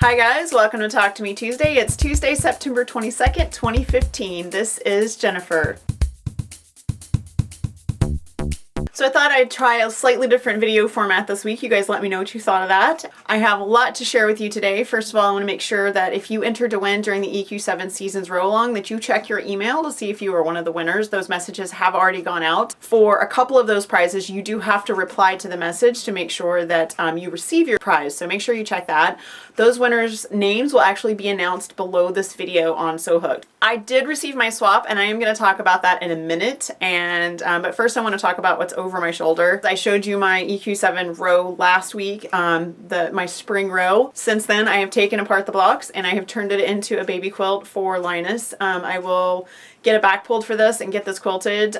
Hi guys, welcome to Talk to Me Tuesday. It's Tuesday, September 22nd, 2015. This is Jennifer. So I thought I'd try a slightly different video format this week. You guys let me know what you thought of that. I have a lot to share with you today. First of all, I want to make sure that if you entered to win during the EQ7 Seasons Row-Along, that you check your email to see if you were one of the winners. Those messages have already gone out. For a couple of those prizes, you do have to reply to the message to make sure that you receive your prize. So make sure you check that. Those winners' names will actually be announced below this video on So Hooked. I did receive my swap, and I am going to talk about that in a minute. But first I want to talk about what's over my shoulder. I showed you my EQ7 row last week, my spring row. Since then, I have taken apart the blocks and I have turned it into a baby quilt for Linus. I will get it back pulled for this and get this quilted.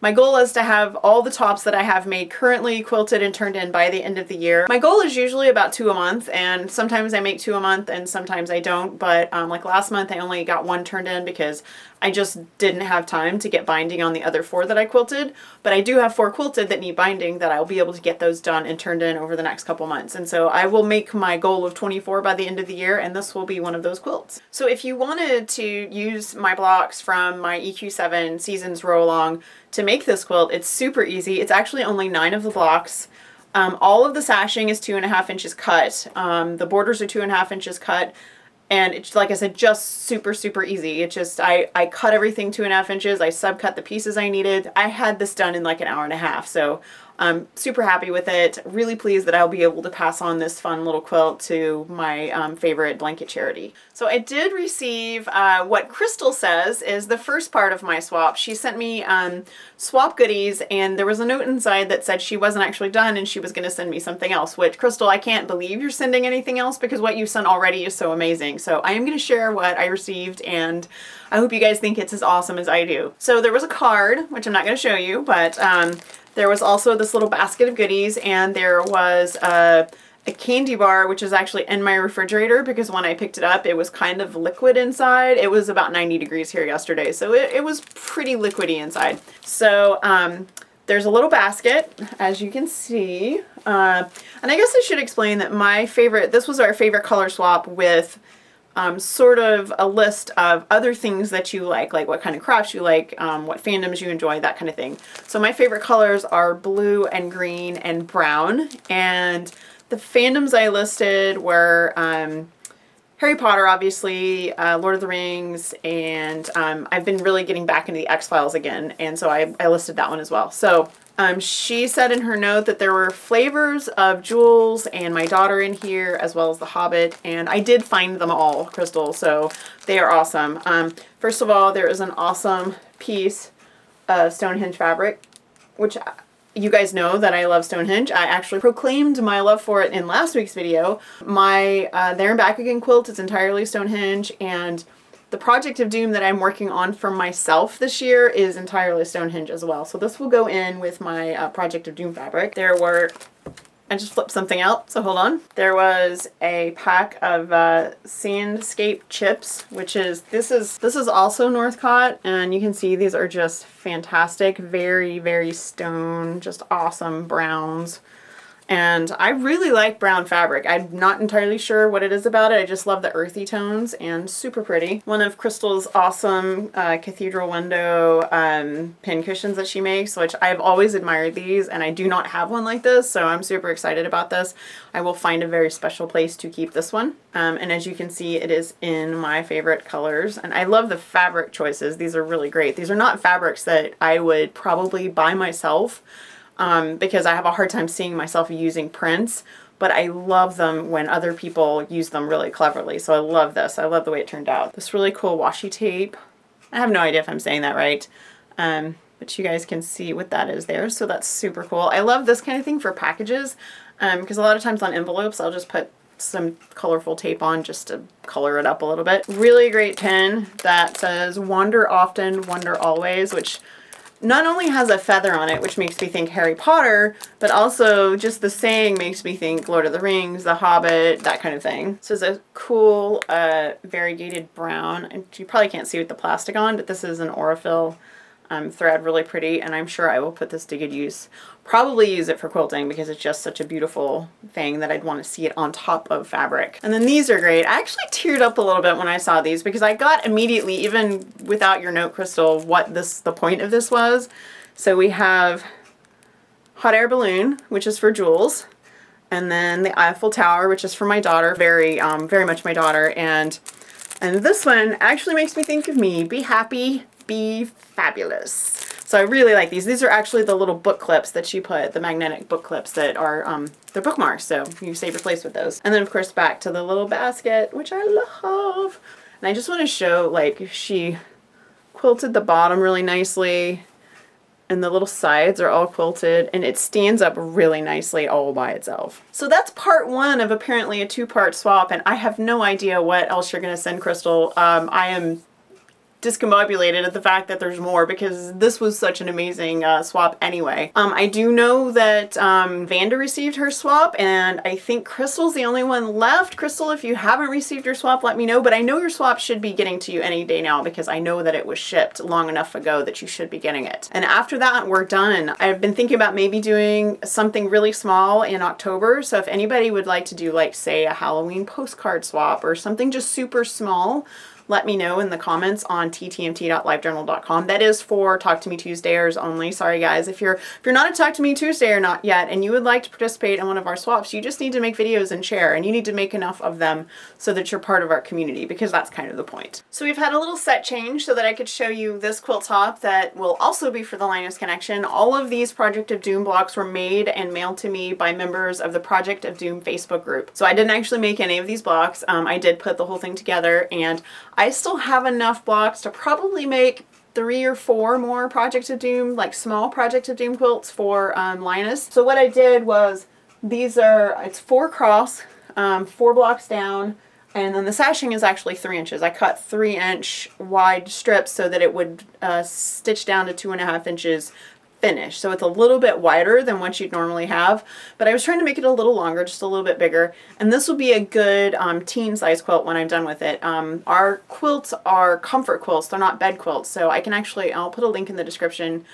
My goal is to have all the tops that I have made currently quilted and turned in by the end of the year. My goal is usually about 2 a month, and sometimes I make 2 a month and sometimes I don't, but like last month I only got 1 turned in because I just didn't have time to get binding on the other 4 that I quilted, but I do have 4 quilted that need binding that I'll be able to get those done and turned in over the next couple months. And so I will make my goal of 24 by the end of the year, and this will be one of those quilts. So if you wanted to use my blocks from my EQ7 Seasons Row-Along to make this quilt, it's super easy. It's actually only 9 of the blocks. All of the sashing is 2.5 inches cut. The borders are 2.5 inches cut. And it's, like I said, just super easy. It's just, I cut everything 2.5 inches. I subcut the pieces I needed. I had this done in like an hour and a half. So I'm super happy with it. Really pleased that I'll be able to pass on this fun little quilt to my favorite blanket charity. So I did receive what Crystal says is the first part of my swap. She sent me swap goodies, and there was a note inside that said she wasn't actually done and she was going to send me something else, which, Crystal, I can't believe you're sending anything else because what you sent already is so amazing. So I am going to share what I received, and I hope you guys think it's as awesome as I do. So there was a card, which I'm not going to show you, but there was also this little basket of goodies, and there was a candy bar, which is actually in my refrigerator because when I picked it up, it was kind of liquid inside. It was about 90 degrees here yesterday, so it was pretty liquidy inside. So there's a little basket, as you can see. And I guess I should explain that this was our favorite color swap with sort of a list of other things that you like what kind of crafts you like, what fandoms you enjoy, that kind of thing. So my favorite colors are blue and green and brown, and the fandoms I listed were Harry Potter, obviously, Lord of the Rings, and I've been really getting back into the X-Files again, and so I listed that one as well. So she said in her note that there were flavors of Jules and My Daughter in here, as well as The Hobbit, and I did find them all, Crystal, so they are awesome. First of all, there is an awesome piece of Stonehenge fabric, which you guys know that I love Stonehenge. I actually proclaimed my love for it in last week's video. My There and Back Again quilt is entirely Stonehenge, and the Project of Doom that I'm working on for myself this year is entirely Stonehenge as well. So this will go in with my Project of Doom fabric. I just flipped something out, so hold on. There was a pack of Sandscape chips, which is, this is also Northcott, and you can see these are just fantastic, very stone, just awesome browns. And I really like brown fabric. I'm not entirely sure what it is about it. I just love the earthy tones and super pretty. One of Crystal's awesome cathedral window pin cushions that she makes, which I've always admired these, and I do not have one like this, so I'm super excited about this. I will find a very special place to keep this one. And as you can see, it is in my favorite colors. And I love the fabric choices. These are really great. These are not fabrics that I would probably buy myself, because I have a hard time seeing myself using prints, but I love them when other people use them really cleverly. So I love this. I love the way it turned out. This really cool washi tape. I have no idea if I'm saying that right, but you guys can see what that is there. So that's super cool. I love this kind of thing for packages, because a lot of times on envelopes, I'll just put some colorful tape on just to color it up a little bit. Really great pin that says "Wander Often, Wonder Always," which not only has a feather on it, which makes me think Harry Potter, but also just the saying makes me think Lord of the Rings, The Hobbit, that kind of thing. This is a cool variegated brown, and you probably can't see with the plastic on, but this is an Aurifil thread really pretty, and I'm sure I will put this to good use. Probably use it for quilting because it's just such a beautiful thing that I'd want to see it on top of fabric. And then these are great. I actually teared up a little bit when I saw these because I got immediately, even without your note, Crystal, what the point of this was. So we have Hot Air Balloon, which is for Jules, and then the Eiffel Tower, which is for my daughter, very much my daughter, and this one actually makes me think of me. Be happy, be fabulous. So I really like these. These are actually the little book clips that she put, the magnetic book clips that are, they're bookmarks, so you save your place with those. And then of course back to the little basket, which I love. And I just want to show, like, she quilted the bottom really nicely, and the little sides are all quilted, and it stands up really nicely all by itself. So that's part one of apparently a two-part swap, and I have no idea what else you're going to send, Crystal. I am discombobulated at the fact that there's more because this was such an amazing swap anyway. I do know that Vanda received her swap, and I think Crystal's the only one left. Crystal, if you haven't received your swap, let me know, but I know your swap should be getting to you any day now because I know that it was shipped long enough ago that you should be getting it. And after that, we're done. I've been thinking about maybe doing something really small in October, so if anybody would like to do, like, say, a Halloween postcard swap or something just super small, let me know in the comments on ttmt.livejournal.com. That is for Talk to Me Tuesdayers only. Sorry guys, if you're not a Talk to Me Tuesdayer not yet and you would like to participate in one of our swaps, you just need to make videos and share, and you need to make enough of them so that you're part of our community, because that's kind of the point. So we've had a little set change so that I could show you this quilt top that will also be for the Linus Connection. All of these Project of Doom blocks were made and mailed to me by members of the Project of Doom Facebook group. So I didn't actually make any of these blocks. I did put the whole thing together, and I still have enough blocks to probably make 3 or 4 more Project of Doom, like small Project of Doom quilts for Linus. So what I did was, it's 4 cross, 4 blocks down, and then the sashing is actually 3 inches. I cut 3-inch wide strips so that it would stitch down to 2.5 inches finish. So it's a little bit wider than what you'd normally have, but I was trying to make it a little longer, just a little bit bigger. And this will be a good teen size quilt when I'm done with it. Our quilts are comfort quilts, they're not bed quilts. So I can actually, I'll put a link in the description.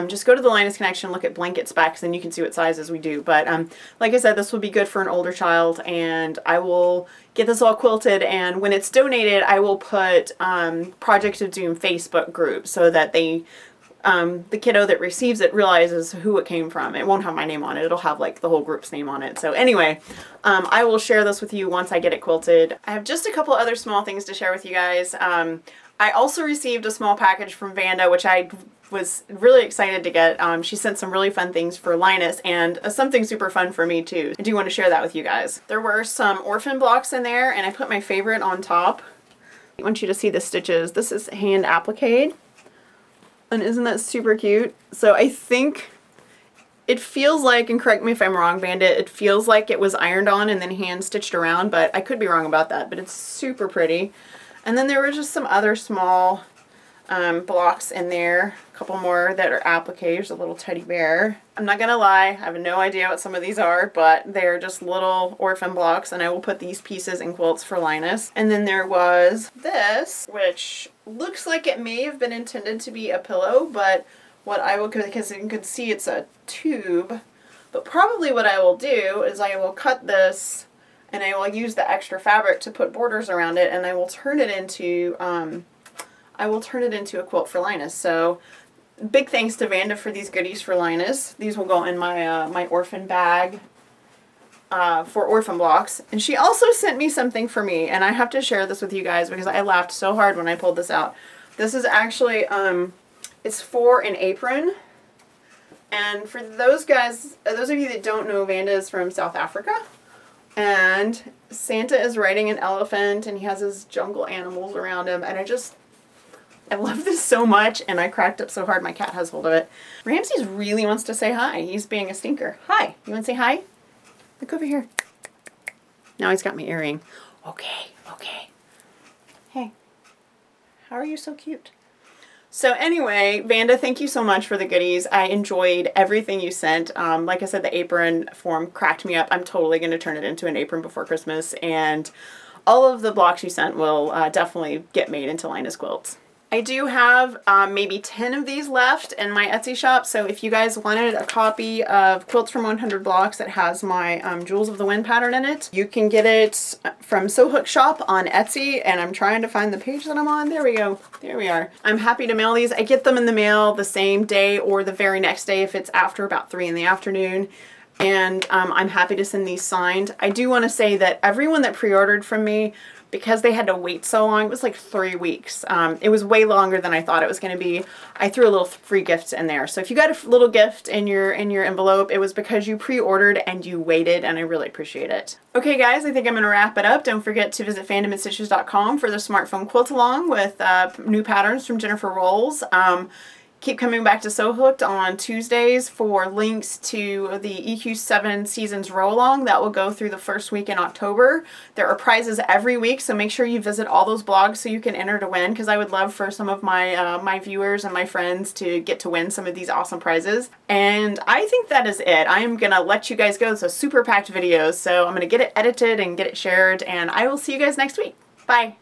Just go to the Linus Connection, look at blanket specs, and you can see what sizes we do. But like I said, this will be good for an older child, and I will get this all quilted, and when it's donated, I will put Project of Doom Facebook group so that the kiddo that receives it realizes who it came from. It won't have my name on it. It'll have like the whole group's name on it. So anyway, I will share this with you once I get it quilted. I have just a couple other small things to share with you guys. I also received a small package from Vanda, which I was really excited to get. She sent some really fun things for Linus and something super fun for me too. I do want to share that with you guys. There were some orphan blocks in there, and I put my favorite on top. I want you to see the stitches. This is hand applique. And isn't that super cute? So I think it feels like, and correct me if I'm wrong, Bandit, it feels like it was ironed on and then hand stitched around, but I could be wrong about that, but it's super pretty. And then there were just some other small blocks in there, a couple more that are appliques. There's a little teddy bear. I'm not gonna lie, I have no idea what some of these are, but they're just little orphan blocks, and I will put these pieces in quilts for Linus. And then there was this, which looks like it may have been intended to be a pillow, but what I will, because you can see it's a tube, but probably what I will do is I will cut this and I will use the extra fabric to put borders around it, and I will turn it into a quilt for Linus. So big thanks to Vanda for these goodies for Linus. These will go in my my orphan bag for orphan blocks. And she also sent me something for me, and I have to share this with you guys because I laughed so hard when I pulled this out. This is actually it's for an apron. And for those guys, those of you that don't know, Vanda is from South Africa. And Santa is riding an elephant, and he has his jungle animals around him, and I love this so much, and I cracked up so hard my cat has hold of it. Ramses really wants to say hi. He's being a stinker. Hi. You want to say hi? Look over here. Now he's got my earring. Okay, okay. Hey. How are you so cute? So anyway, Vanda, thank you so much for the goodies. I enjoyed everything you sent. Like I said, the apron form cracked me up. I'm totally going to turn it into an apron before Christmas, and all of the blocks you sent will definitely get made into Linus quilts. I do have maybe 10 of these left in my Etsy shop, so if you guys wanted a copy of Quilts from 100 Blocks that has my Jewels of the Wind pattern in it, you can get it from Sew Hook Shop on Etsy, and I'm trying to find the page that I'm on. There we go. There we are. I'm happy to mail these. I get them in the mail the same day or the very next day if it's after about 3 in the afternoon. And I'm happy to send these signed. I do want to say that everyone that pre-ordered from me, because they had to wait so long, it was like 3 weeks. It was way longer than I thought it was going to be. I threw a little free gift in there. So if you got a little gift in your envelope, it was because you pre-ordered and you waited, and I really appreciate it. Okay guys, I think I'm going to wrap it up. Don't forget to visit fandomandstitches.com for the smartphone quilt along with new patterns from Jennifer Rolls. Keep coming back to Sew Hooked on Tuesdays for links to the EQ7 Seasons Roll-Along. That will go through the first week in October. There are prizes every week, so make sure you visit all those blogs so you can enter to win, because I would love for some of my my viewers and my friends to get to win some of these awesome prizes. And I think that is it. I am going to let you guys go. It's a super packed video, so I'm going to get it edited and get it shared, and I will see you guys next week. Bye!